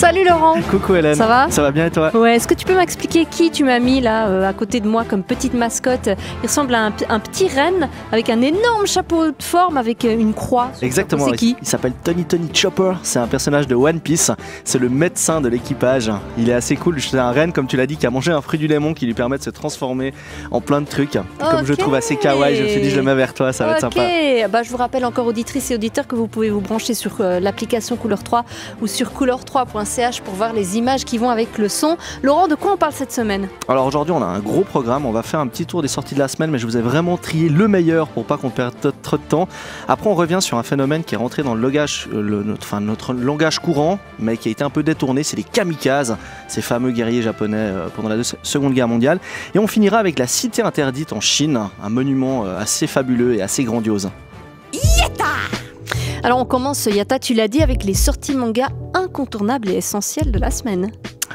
Salut Laurent. Coucou Hélène. Ça va? Ça va bien et toi? Ouais, est-ce que tu peux m'expliquer qui tu m'as mis là à côté de moi comme petite mascotte? Il ressemble à un petit renne avec un énorme chapeau de forme avec une croix. Exactement. C'est qui? Il s'appelle Tony Chopper. C'est un personnage de One Piece. C'est le médecin de l'équipage. Il est assez cool. C'est un renne, comme tu l'as dit, qui a mangé un fruit du lémon qui lui permet de se transformer en plein de trucs. Comme je le trouve assez kawaii, je me suis dit je le mets vers toi, ça va être sympa. Bah, je vous rappelle encore auditrices et auditeurs que vous pouvez vous brancher sur l'application Couleur 3 ou sur couleur3.ch pour voir les images qui vont avec le son. Laurent, de quoi on parle cette semaine? Alors aujourd'hui on a un gros programme, on va faire un petit tour des sorties de la semaine, mais je vous ai vraiment trié le meilleur pour pas qu'on perde trop de temps. Après on revient sur un phénomène qui est rentré dans le langage, notre langage courant, mais qui a été un peu détourné, c'est les kamikazes, ces fameux guerriers japonais pendant la Seconde Guerre mondiale. Et on finira avec la cité interdite en Chine, un monument assez fabuleux et assez grandiose. Yata! Alors on commence, Yata, tu l'as dit, avec les sorties manga incontournables et essentielles de la semaine.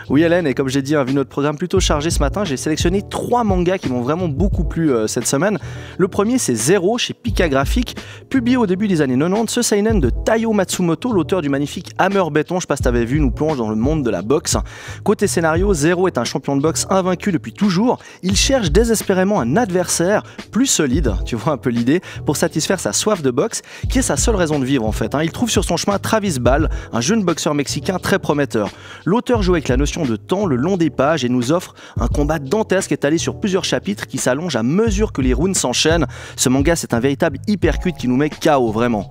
Oui Hélène, et comme j'ai dit, vu notre programme plutôt chargé ce matin, j'ai sélectionné 3 mangas qui m'ont vraiment beaucoup plu cette semaine. Le premier c'est Zero chez Pika Graphics, publié au début des années 90. Ce seinen de Taiyo Matsumoto, l'auteur du magnifique Hammer Béton, je sais pas si t'avais vu, nous plonge dans le monde de la boxe. Côté scénario, Zero est un champion de boxe invaincu depuis toujours. Il cherche désespérément un adversaire plus solide, tu vois un peu l'idée, pour satisfaire sa soif de boxe, qui est sa seule raison de vivre en fait. Il trouve sur son chemin Travis Ball, un jeune boxeur mexicain très prometteur. L'auteur joue avec la notion de temps le long des pages et nous offre un combat dantesque étalé sur plusieurs chapitres qui s'allongent à mesure que les rounds s'enchaînent. Ce manga, c'est un véritable hypercut qui nous met KO, vraiment.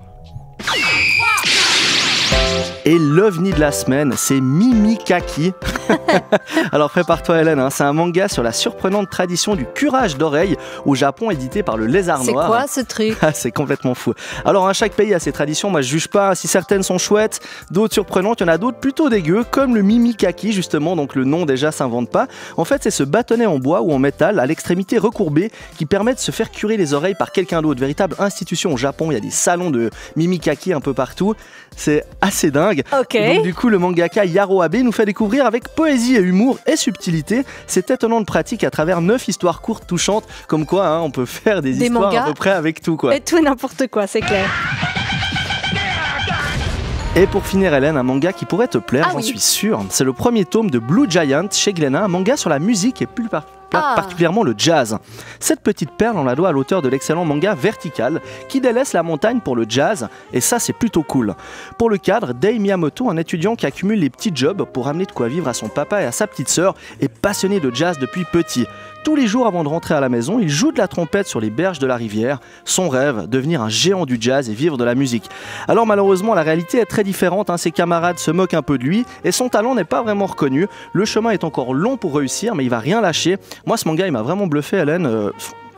Et l'ovni de la semaine, c'est Mimikaki. Alors prépare-toi Hélène, c'est un manga sur la surprenante tradition du curage d'oreilles au Japon, édité par le Lézard Noir. C'est quoi ce truc? C'est complètement fou. Alors chaque pays a ses traditions, moi je juge pas, si certaines sont chouettes, d'autres surprenantes, il y en a d'autres plutôt dégueu, comme le Mimikaki justement, donc le nom déjà s'invente pas. En fait c'est ce bâtonnet en bois ou en métal à l'extrémité recourbée qui permet de se faire curer les oreilles par quelqu'un d'autre. Véritable institution au Japon, il y a des salons de Mimikaki un peu partout, c'est assez dingue. Okay. Donc du coup le mangaka Yaro Abe nous fait découvrir avec poésie et humour et subtilité cette étonnante pratique à travers 9 histoires courtes touchantes, comme quoi on peut faire des histoires mangas, à peu près avec tout quoi. Et tout et n'importe quoi, c'est clair. Et pour finir Hélène, un manga qui pourrait te plaire, j'en suis sûr, c'est le premier tome de Blue Giant chez Glénat, un manga sur la musique et plus particulièrement le jazz. Cette petite perle, on la doit à l'auteur de l'excellent manga Vertical, qui délaisse la montagne pour le jazz, et ça c'est plutôt cool. Pour le cadre, Dei Miyamoto, un étudiant qui accumule les petits jobs pour amener de quoi vivre à son papa et à sa petite sœur, est passionné de jazz depuis petit. Tous les jours avant de rentrer à la maison, il joue de la trompette sur les berges de la rivière. Son rêve, devenir un géant du jazz et vivre de la musique. Alors malheureusement, la réalité est très différente. Ses camarades se moquent un peu de lui et son talent n'est pas vraiment reconnu. Le chemin est encore long pour réussir, mais il va rien lâcher. Moi, ce manga, il m'a vraiment bluffé, Hélène.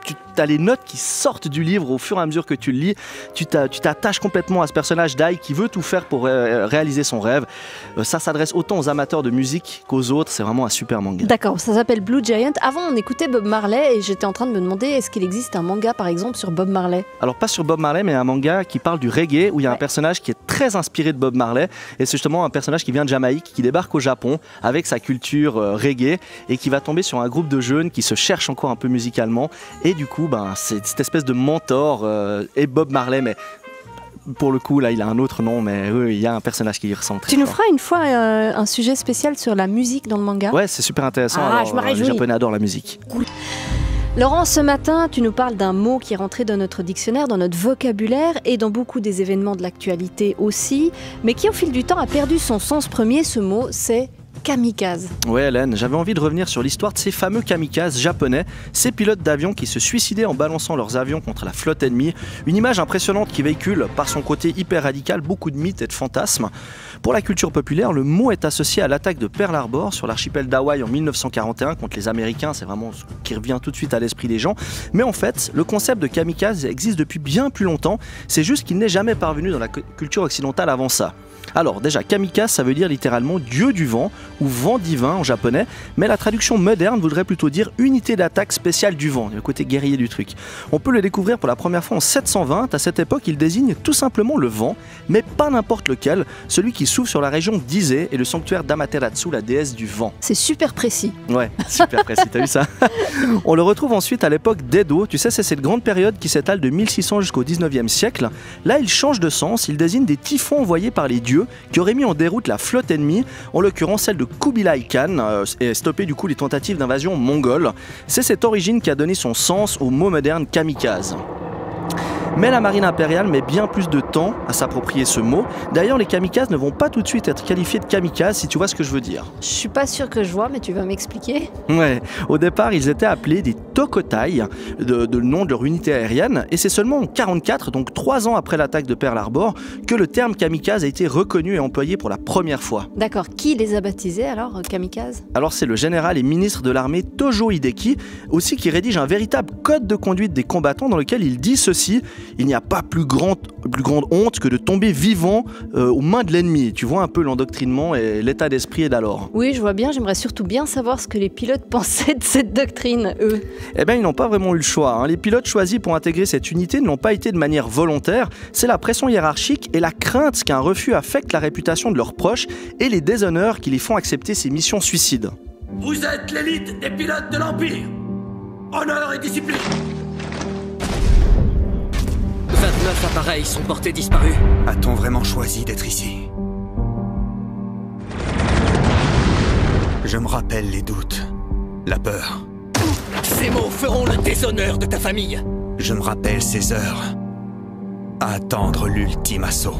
Tu as les notes qui sortent du livre au fur et à mesure que tu le lis. Tu t'attaches complètement à ce personnage Dai qui veut tout faire pour réaliser son rêve. Ça s'adresse autant aux amateurs de musique qu'aux autres. C'est vraiment un super manga. D'accord, ça s'appelle Blue Giant. Avant, on écoutait Bob Marley et j'étais en train de me demander est-ce qu'il existe un manga par exemple sur Bob Marley? Alors pas sur Bob Marley, mais un manga qui parle du reggae où il y a un personnage qui est très inspiré de Bob Marley. Et c'est justement un personnage qui vient de Jamaïque, qui débarque au Japon avec sa culture reggae et qui va tomber sur un groupe de jeunes qui se cherchent encore un peu musicalement. Et du coup, c'est cette espèce de mentor et Bob Marley, mais pour le coup là il a un autre nom, mais oui, il y a un personnage qui y ressemble très Tu nous fort. feras une fois un sujet spécial sur la musique dans le manga? Ouais, c'est super intéressant. Je me réjouis. Les Japonais adorent la musique. Cool. Laurent, ce matin, tu nous parles d'un mot qui est rentré dans notre dictionnaire, dans notre vocabulaire et dans beaucoup des événements de l'actualité aussi, mais qui au fil du temps a perdu son sens premier. Ce mot, c'est kamikaze. Ouais Hélène, j'avais envie de revenir sur l'histoire de ces fameux kamikazes japonais, ces pilotes d'avion qui se suicidaient en balançant leurs avions contre la flotte ennemie. Une image impressionnante qui véhicule, par son côté hyper radical, beaucoup de mythes et de fantasmes. Pour la culture populaire, le mot est associé à l'attaque de Pearl Harbor sur l'archipel d'Hawaï en 1941 contre les Américains. C'est vraiment ce qui revient tout de suite à l'esprit des gens. Mais en fait, le concept de kamikaze existe depuis bien plus longtemps. C'est juste qu'il n'est jamais parvenu dans la culture occidentale avant ça. Alors déjà, kamikaze, ça veut dire littéralement dieu du vent ou vent divin en japonais, mais la traduction moderne voudrait plutôt dire unité d'attaque spéciale du vent, le côté guerrier du truc. On peut le découvrir pour la première fois en 720. À cette époque, il désigne tout simplement le vent, mais pas n'importe lequel, celui qui s'ouvre sur la région d'Ise et le sanctuaire d'Amaterasu, la déesse du vent. C'est super précis. Ouais, super précis, t'as vu ça? On le retrouve ensuite à l'époque d'Edo. Tu sais, c'est cette grande période qui s'étale de 1600 jusqu'au 19e siècle. Là, il change de sens. Il désigne des typhons envoyés par les dieux qui auraient mis en déroute la flotte ennemie, en l'occurrence celle de Kubilai Khan, et stoppé du coup les tentatives d'invasion mongole. C'est cette origine qui a donné son sens au mot moderne kamikaze. Mais la marine impériale met bien plus de temps à s'approprier ce mot. D'ailleurs, les kamikazes ne vont pas tout de suite être qualifiés de kamikazes, si tu vois ce que je veux dire. Je suis pas sûr que je vois, mais tu vas m'expliquer. Ouais, au départ, ils étaient appelés des Tokotai, de nom de leur unité aérienne, et c'est seulement en 1944, donc 3 ans après l'attaque de Pearl Harbor, que le terme kamikaze a été reconnu et employé pour la première fois. D'accord, qui les a baptisés alors, kamikazes? Alors c'est le général et ministre de l'armée Tojo Hideki, aussi qui rédige un véritable code de conduite des combattants dans lequel il dit ceci: il n'y a pas plus grande honte que de tomber vivant aux mains de l'ennemi. Tu vois un peu l'endoctrinement et l'état d'esprit d'alors. Oui, je vois bien. J'aimerais surtout bien savoir ce que les pilotes pensaient de cette doctrine, eux. Eh bien, ils n'ont pas vraiment eu le choix, hein. Les pilotes choisis pour intégrer cette unité ne l'ont pas été de manière volontaire. C'est la pression hiérarchique et la crainte qu'un refus affecte la réputation de leurs proches et les déshonneurs qui les font accepter ces missions suicides. Vous êtes l'élite des pilotes de l'Empire. Honneur et discipline. 29 appareils sont portés disparus. A-t-on vraiment choisi d'être ici? Je me rappelle les doutes, la peur. Ces mots feront le déshonneur de ta famille. Je me rappelle ces heures à attendre l'ultime assaut.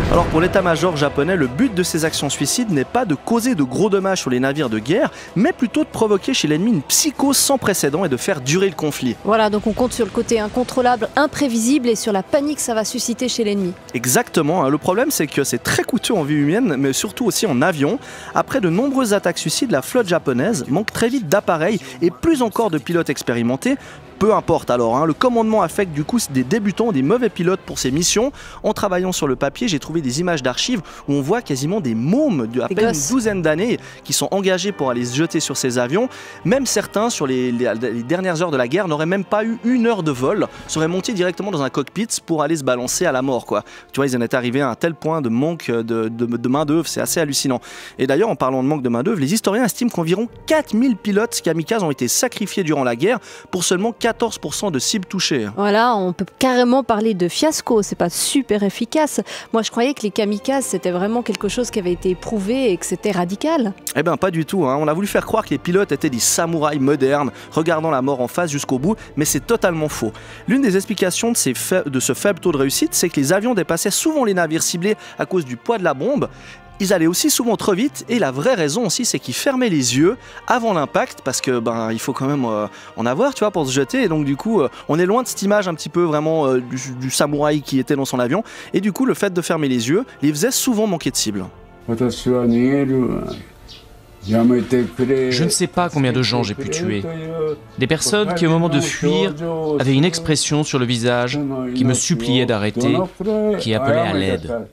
Alors pour l'état-major japonais, le but de ces actions suicides n'est pas de causer de gros dommages sur les navires de guerre, mais plutôt de provoquer chez l'ennemi une psychose sans précédent et de faire durer le conflit. Voilà, donc on compte sur le côté incontrôlable, imprévisible et sur la panique que ça va susciter chez l'ennemi. Exactement, hein. Le problème c'est que c'est très coûteux en vie humaine, mais surtout aussi en avion. Après de nombreuses attaques suicides, la flotte japonaise manque très vite d'appareils et plus encore de pilotes expérimentés. Peu importe alors, hein, le commandement affecte du coup des débutants, des mauvais pilotes pour ces missions. En travaillant sur le papier, j'ai trouvé des images d'archives où on voit quasiment des mômes d'à peine une douzaine d'années qui sont engagés pour aller se jeter sur ces avions. Même certains, sur les dernières heures de la guerre, n'auraient même pas eu 1 heure de vol, seraient montés directement dans un cockpit pour aller se balancer à la mort, quoi. Tu vois, ils en étaient arrivés à un tel point de manque de main-d'œuvre, c'est assez hallucinant. Et d'ailleurs, en parlant de manque de main-d'œuvre, les historiens estiment qu'environ 4000 pilotes kamikazes ont été sacrifiés durant la guerre pour seulement 14% de cibles touchées. Voilà, on peut carrément parler de fiasco, c'est pas super efficace. Moi je croyais que les kamikazes c'était vraiment quelque chose qui avait été éprouvé et que c'était radical. Eh ben pas du tout, hein. On a voulu faire croire que les pilotes étaient des samouraïs modernes, regardant la mort en face jusqu'au bout, mais c'est totalement faux. L'une des explications de ce faible taux de réussite, c'est que les avions dépassaient souvent les navires ciblés à cause du poids de la bombe. Ils allaient aussi souvent trop vite et la vraie raison aussi c'est qu'ils fermaient les yeux avant l'impact parce que il faut quand même en avoir, tu vois, pour se jeter, et donc du coup on est loin de cette image un petit peu vraiment du samouraï qui était dans son avion, et du coup le fait de fermer les yeux les faisait souvent manquer de cible. Je ne sais pas combien de gens j'ai pu tuer. Des personnes qui, au moment de fuir, avaient une expression sur le visage, qui me suppliaient d'arrêter, qui appelaient à l'aide.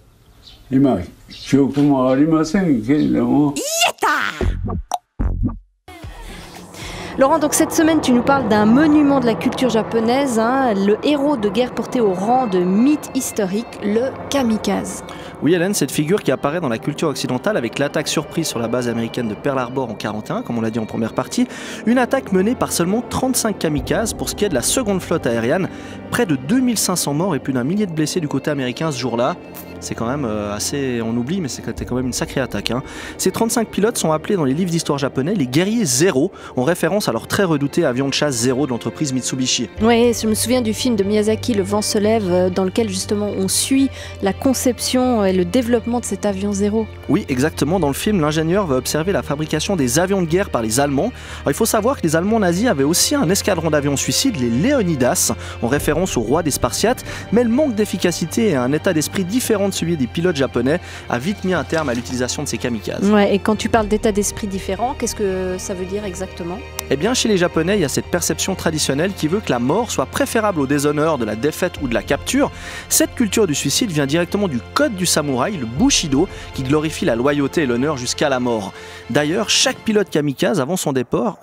Laurent, donc cette semaine tu nous parles d'un monument de la culture japonaise, hein, le héros de guerre porté au rang de mythe historique, le kamikaze. Oui Hélène, cette figure qui apparaît dans la culture occidentale avec l'attaque surprise sur la base américaine de Pearl Harbor en 1941, comme on l'a dit en première partie, une attaque menée par seulement 35 kamikazes pour ce qui est de la seconde flotte aérienne, près de 2500 morts et plus d'1 millier de blessés du côté américain ce jour-là. C'est quand même assez, on oublie, mais c'était quand même une sacrée attaque, hein. Ces 35 pilotes sont appelés dans les livres d'histoire japonais les guerriers zéro, en référence à leur très redouté avion de chasse Zéro de l'entreprise Mitsubishi. Oui, je me souviens du film de Miyazaki, Le vent se lève, dans lequel justement on suit la conception et le développement de cet avion Zéro. Oui, exactement. Dans le film, l'ingénieur va observer la fabrication des avions de guerre par les Allemands. Alors, il faut savoir que les Allemands nazis avaient aussi un escadron d'avions suicides, les Léonidas, en référence au roi des Spartiates, mais le manque d'efficacité et un état d'esprit différent de celui des pilotes japonais a vite mis un terme à l'utilisation de ces kamikazes. Ouais, et quand tu parles d'état d'esprit différent, qu'est-ce que ça veut dire exactement ? Eh bien, chez les Japonais, il y a cette perception traditionnelle qui veut que la mort soit préférable au déshonneur de la défaite ou de la capture. Cette culture du suicide vient directement du code du samouraï, le Bushido, qui glorifie la loyauté et l'honneur jusqu'à la mort. D'ailleurs, chaque pilote kamikaze, avant son départ,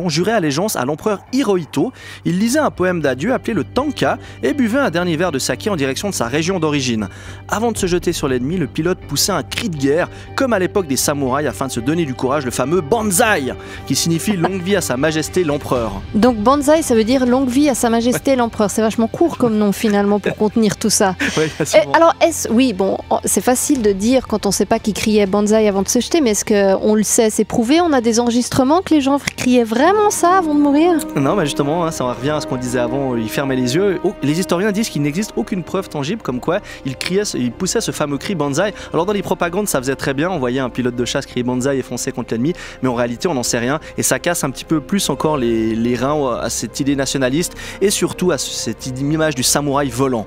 jurait allégeance à l'empereur Hirohito. Il lisait un poème d'adieu appelé le Tanka et buvait un dernier verre de saké en direction de sa région d'origine. Avant de se jeter sur l'ennemi, le pilote poussait un cri de guerre, comme à l'époque des samouraïs, afin de se donner du courage, le fameux Banzai, qui signifie longue vie à sa majesté l'empereur. Donc Banzai, ça veut dire longue vie à sa majesté l'empereur. C'est vachement court comme nom finalement pour contenir tout ça. Ouais, alors oui, bon, c'est facile de dire quand on ne sait pas qui criait Banzai avant de se jeter, mais est-ce qu'on le sait, c'est prouvé, on a des enregistrements que les gens criaient vraiment ça avant de mourir? Non, mais justement, ça revient à ce qu'on disait avant, ils fermaient les yeux. Les historiens disent qu'il n'existe aucune preuve tangible comme quoi il poussait ce fameux cri Banzai. Alors dans les propagandes, ça faisait très bien, on voyait un pilote de chasse crier Banzai et foncer contre l'ennemi, mais en réalité, on n'en sait rien et ça casse un petit peu plus encore les reins à cette idée nationaliste et surtout à cette image du samouraï volant.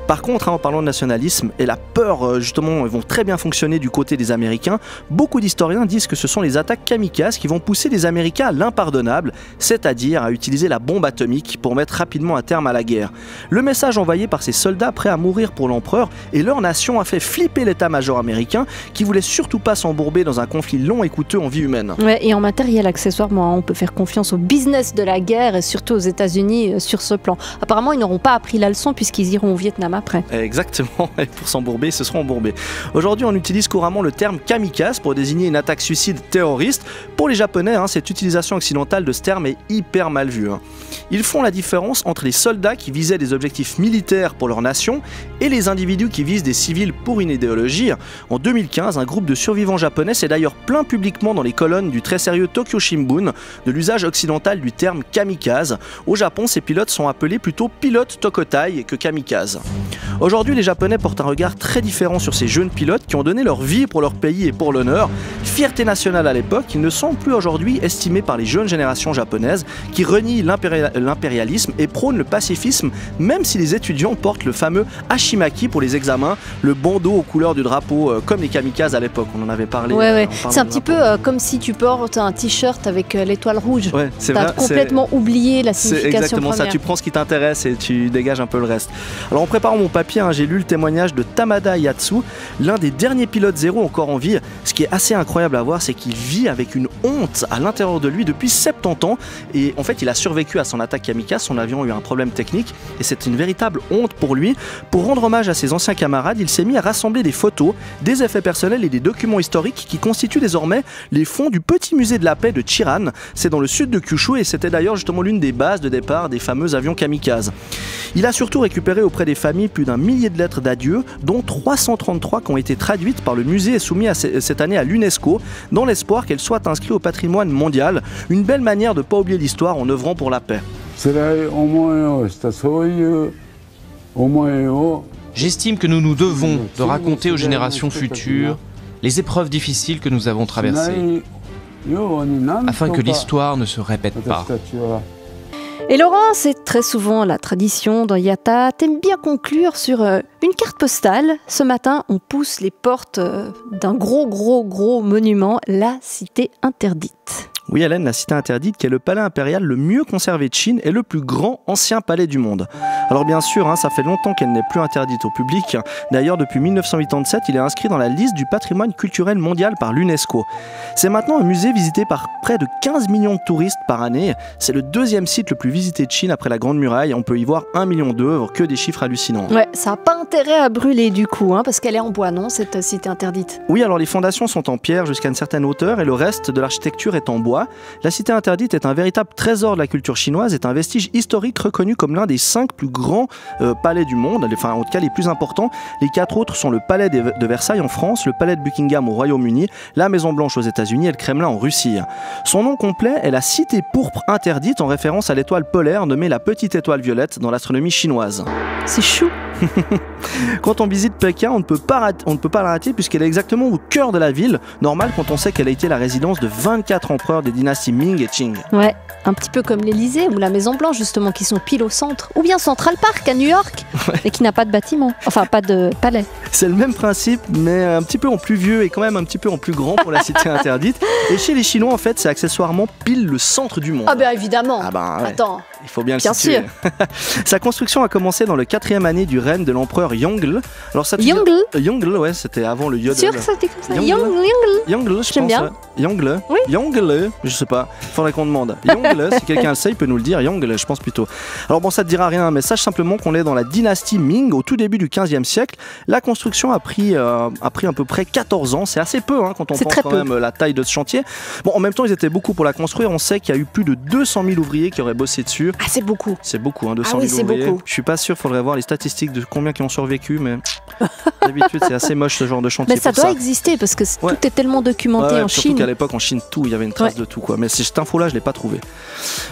Par contre, en parlant de nationalisme et la peur, justement, vont très bien fonctionner du côté des Américains. Beaucoup d'historiens disent que ce sont les attaques kamikazes qui vont pousser les Américains à l'impardonnable, c'est-à-dire à utiliser la bombe atomique pour mettre rapidement un terme à la guerre. Le message envoyé par ces soldats prêts à mourir pour l'empereur et leur nation a fait flipper l'état-major américain qui voulait surtout pas s'embourber dans un conflit long et coûteux en vie humaine. Ouais, et en matériel accessoirement, on peut faire confiance au business de la guerre et surtout aux États-Unis sur ce plan. Apparemment, ils n'auront pas appris la leçon puisqu'ils iront au Vietnam après. Exactement, et pour s'embourber, ils se seront embourbés. Aujourd'hui, on utilise couramment le terme kamikaze pour désigner une attaque suicide terroriste. Pour les Japonais, cette utilisation occidentale de ce terme est hyper mal vue. Ils font la différence entre les soldats qui visaient des objectifs militaires pour leur nation et les individus qui visent des civils pour une idéologie. En 2015, un groupe de survivants japonais s'est d'ailleurs plaint publiquement dans les colonnes du très sérieux Tokyo Shimbun de l'usage occidental du terme kamikaze. Au Japon, ces pilotes sont appelés plutôt pilotes tokotai que kamikaze. Aujourd'hui, les Japonais portent un regard très différent sur ces jeunes pilotes qui ont donné leur vie pour leur pays et pour l'honneur. Fierté nationale à l'époque, ils ne sont plus aujourd'hui estimés par les jeunes générations japonaises qui renient l'impérialisme et prônent le pacifisme, même si les étudiants portent le fameux hashimaki pour les examens, le bandeau aux couleurs du drapeau, comme les kamikazes à l'époque, on en avait parlé. Ouais. C'est un petit peu comme si tu portes un t-shirt avec l'étoile rouge. Ouais, c'est T'as vrai, complètement oublié la signification C'est exactement première. ça, tu prends ce qui t'intéresse et tu dégages un peu le reste. Alors en préparant mon papier, j'ai lu le témoignage de Tamada Yatsu, l'un des derniers pilotes zéro encore en vie. Ce qui est assez incroyable à voir, c'est qu'il vit avec une honte à l'intérieur de lui depuis 70 ans. Et en fait, il a survécu à son attaque kamikaze, son avion a eu un problème technique et c'est une véritable honte pour lui. Pour rendre hommage à ses anciens camarades, il s'est mis à rassembler des photos, des effets personnels et des documents historiques qui constituent désormais les fonds du petit musée de la paix de Chiran. C'est dans le sud de Kyushu et c'était d'ailleurs justement l'une des bases de départ des fameux avions kamikazes. Il a surtout récupéré auprès des familles plus d'un millier de lettres d'adieu, dont 333 qui ont été traduites par le musée et soumis cette année à l'UNESCO, dans l'espoir qu'elles soient inscrites au patrimoine mondial. Une belle manière de ne pas oublier l'histoire en œuvrant pour la paix. J'estime que nous nous devons de raconter aux générations futures les épreuves difficiles que nous avons traversées, afin que l'histoire ne se répète pas. Et Laurent, c'est très souvent la tradition dans Yata. T'aimes bien conclure sur une carte postale. Ce matin, on pousse les portes d'un gros monument, la Cité Interdite. Oui, Hélène, la Cité Interdite, qui est le palais impérial le mieux conservé de Chine et le plus grand ancien palais du monde. Alors bien sûr, ça fait longtemps qu'elle n'est plus interdite au public. D'ailleurs, depuis 1987, il est inscrit dans la liste du patrimoine culturel mondial par l'UNESCO. C'est maintenant un musée visité par près de 15 millions de touristes par année. C'est le deuxième site le plus visité de Chine après la Grande Muraille. On peut y voir 1 million d'œuvres, que des chiffres hallucinants. Ouais, ça n'a pas intérêt à brûler du coup, parce qu'elle est en bois, non, cette Cité Interdite? Oui, alors les fondations sont en pierre jusqu'à une certaine hauteur et le reste de l'architecture est en bois. La Cité Interdite est un véritable trésor de la culture chinoise, est un vestige historique reconnu comme l'un des 5 plus grands palais du monde, enfin en tout cas les plus importants. Les 4 autres sont le palais de Versailles en France, le palais de Buckingham au Royaume-Uni, la Maison Blanche aux États-Unis et le Kremlin en Russie. Son nom complet est la Cité Pourpre Interdite en référence à l'étoile polaire nommée la Petite Étoile Violette dans l'astronomie chinoise. C'est chou. Quand on visite Pékin, on ne peut pas la rater puisqu'elle est exactement au cœur de la ville. Normal quand on sait qu'elle a été la résidence de 24 empereurs des dynasties Ming et Qing. Ouais, un petit peu comme l'Elysée ou la Maison Blanche justement qui sont pile au centre. Ou bien Central Park à New York, mais qui n'a pas de bâtiment, enfin pas de palais. C'est le même principe, mais un petit peu en plus vieux et quand même un petit peu en plus grand pour la cité interdite. Et chez les Chinois, en fait, c'est accessoirement pile le centre du monde. Ah ben évidemment. Ah ben, ouais. Attends. Il faut bien le situer. Sa construction a commencé dans le 4e année du règne de l'empereur Yongle. Alors ça Yongle, ouais, c'était avant le yodel. Sûr que ça c'était comme ça. Yongle, je pense. bien. Yongle. Oui. Yongle, je sais pas. Faudrait qu'on demande. Yongle, si quelqu'un le sait, il peut nous le dire. Yongle, je pense plutôt. Alors bon, ça te dira rien, mais sache simplement qu'on est dans la dynastie Ming au tout début du 15e siècle. La construction a pris à peu près 14 ans. C'est assez peu quand on pense quand même la taille de ce chantier. Bon, en même temps, ils étaient beaucoup pour la construire. On sait qu'il y a eu plus de 200 000 ouvriers qui auraient bossé dessus. Ah, c'est beaucoup. C'est beaucoup, 200 000 ouvriers. Beaucoup. Je suis pas sûr, faudrait voir les statistiques de combien qui ont survécu, mais d'habitude, c'est assez moche ce genre de chantier. Mais ça doit exister parce que tout est tellement documenté en Chine. Surtout qu'à l'époque, en Chine, il y avait une trace de tout, quoi. Mais cette info-là, je l'ai pas trouvée.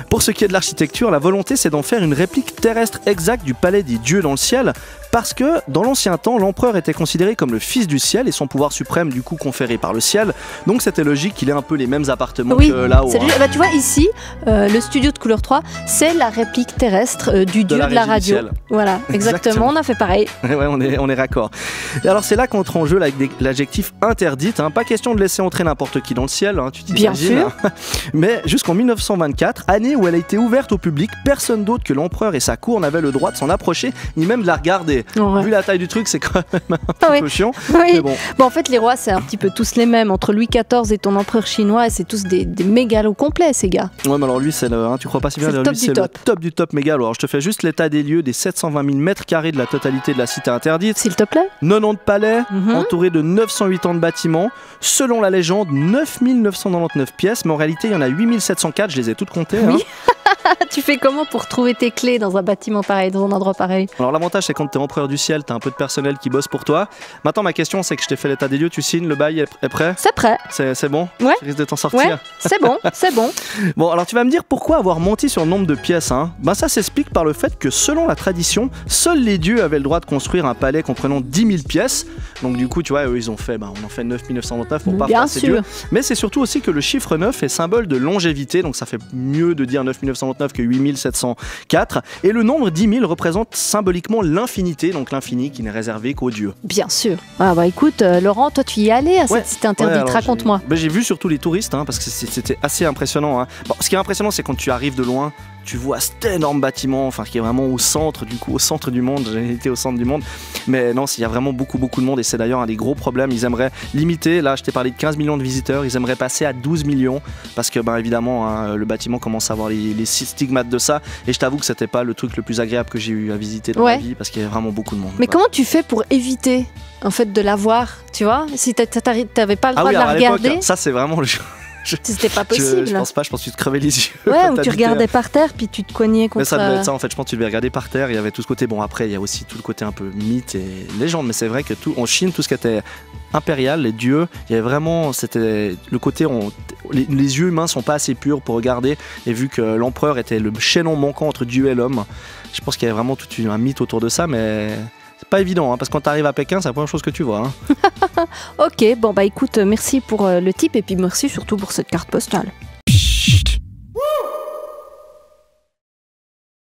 Pour ce qui est de l'architecture, la volonté, c'est d'en faire une réplique terrestre exacte du palais des dieux dans le ciel. Parce que dans l'ancien temps, l'empereur était considéré comme le fils du ciel et son pouvoir suprême du coup conféré par le ciel. Donc c'était logique qu'il ait un peu les mêmes appartements que là-haut. Bah, tu vois ici, le studio de Couleur 3, c'est la réplique terrestre du dieu de la radio. Voilà, exactement, on a fait pareil. Ouais, on est raccord. Et alors c'est là qu'entre en jeu l'adjectif interdite. Pas question de laisser entrer n'importe qui dans le ciel, tu t'imagines. Bien sûr. Mais jusqu'en 1924, année où elle a été ouverte au public, personne d'autre que l'empereur et sa cour n'avaient le droit de s'en approcher, ni même de la regarder. Vu la taille du truc, c'est quand même un peu chiant. Oui. Mais bon, en fait, les rois, c'est un petit peu tous les mêmes. Entre Louis XIV et ton empereur chinois, c'est tous des mégalos complets, ces gars. Ouais, mais alors lui, c'est tu crois pas si bien, lui, c'est le top du top mégalo. Alors je te fais juste l'état des lieux des 720 000 mètres carrés de la totalité de la cité interdite. S'il te plaît. 90 palais, entourés de 980 bâtiments. Selon la légende, 9 999 pièces, mais en réalité, il y en a 8 704, je les ai toutes comptées. Oui. Tu fais comment pour trouver tes clés dans un bâtiment pareil, dans un endroit pareil? Alors l'avantage, c'est quand t'es empereur du ciel, t'as un peu de personnel qui bosse pour toi. Maintenant, ma question, c'est que je t'ai fait l'état des lieux, tu signes, le bail est prêt? C'est prêt. C'est bon? Ouais. Tu risques de t'en sortir? Ouais, c'est bon, c'est bon. Bon, alors tu vas me dire pourquoi avoir menti sur le nombre de pièces, ça s'explique par le fait que selon la tradition, seuls les dieux avaient le droit de construire un palais comprenant 10 000 pièces. Donc du coup, tu vois, eux, ils ont fait, on en fait 9 999 pour pas faire ces dieux. Mais c'est surtout aussi que le chiffre 9 est symbole de longévité, donc ça fait mieux de dire 9 999 que 8 704. Et le nombre 10 000 représente symboliquement l'infinité, donc l'infini qui n'est réservé qu'aux dieux. Bien sûr. Ah bah écoute, Laurent, toi tu y es allé à cette cité interdite, raconte-moi. J'ai vu surtout les touristes, parce que c'était assez impressionnant. Bon, ce qui est impressionnant, c'est quand tu arrives de loin, tu vois cet énorme bâtiment, qui est vraiment au centre du monde. J'ai été au centre du monde, mais non, il y a vraiment beaucoup de monde et c'est d'ailleurs un des gros problèmes. Ils aimeraient limiter, là je t'ai parlé de 15 millions de visiteurs, ils aimeraient passer à 12 millions parce que évidemment le bâtiment commence à avoir les stigmates de ça et je t'avoue que c'était pas le truc le plus agréable que j'ai eu à visiter dans ma vie parce qu'il y a vraiment beaucoup de monde. Mais comment tu fais pour éviter en fait de la voir, tu vois, si t'avais pas le droit de la regarder? Ça c'est vraiment le C'était pas possible. Je pense pas, je pense que tu te crevais les yeux. Ouais, ou tu regardais par terre puis tu te cognais contre. Mais ça devait être ça en fait, je pense que tu devais regarder par terre, il y avait tout ce côté, après il y a aussi tout le côté un peu mythe et légende, mais c'est vrai que en Chine, tout ce qui était impérial, les dieux, il y avait vraiment, c'était le côté, les yeux humains sont pas assez purs pour regarder et vu que l'empereur était le chaînon manquant entre Dieu et l'homme, je pense qu'il y avait vraiment tout un mythe autour de ça, mais c'est pas évident parce que quand tu arrives à Pékin, c'est la première chose que tu vois. Ok, écoute, merci pour le tip et puis merci surtout pour cette carte postale.